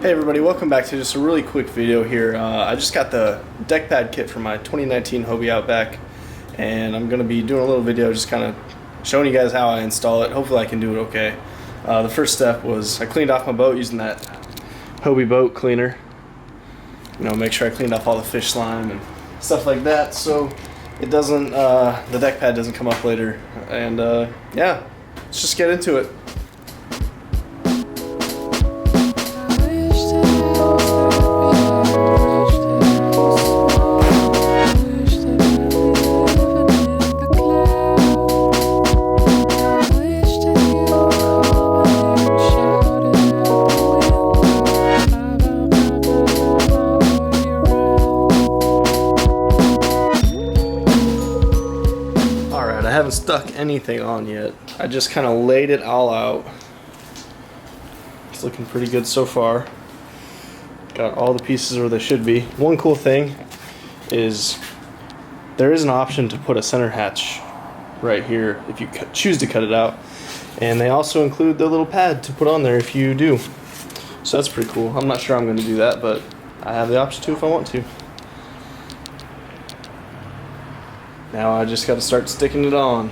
Hey everybody, welcome back to just a really quick video here. I just got the deck pad kit for my 2019 Hobie Outback, and I'm going to be doing a little video just kind of showing you guys how I install it. Hopefully I can do it okay. The first step was I cleaned off my boat using that Hobie boat cleaner. You know, make sure I cleaned off all the fish slime and stuff like that so it doesn't, the deck pad doesn't come up later. And yeah, let's just get into it. I haven't stuck anything on yet. I just kind of laid it all out. It's looking pretty good so far. Got all the pieces where they should be. One cool thing is there is an option to put a center hatch right here if you choose to cut it out. And they also include the little pad to put on there if you do. So that's pretty cool. I'm not sure I'm going to do that, but I have the option to if I want to. Now I just got to start sticking it on.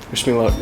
Wish me luck.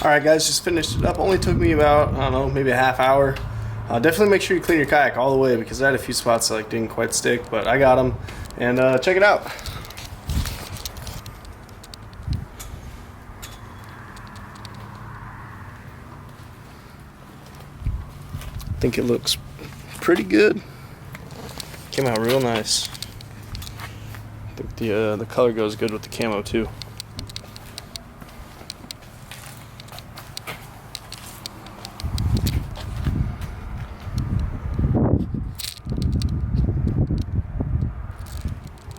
Alright guys, just finished it up. Only took me about, I don't know, maybe a half hour. Definitely make sure you clean your kayak all the way because I had a few spots that didn't quite stick, but I got them. And check it out. I think it looks pretty good. Came out real nice. I think the color goes good with the camo too.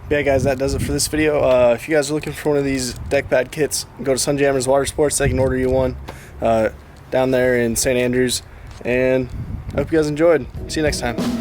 Yeah guys, that does it for this video. If you guys are looking for one of these deck pad kits, go to Sunjammers Water Sports. They can order you one down there in St. Andrews. And I hope you guys enjoyed. See you next time.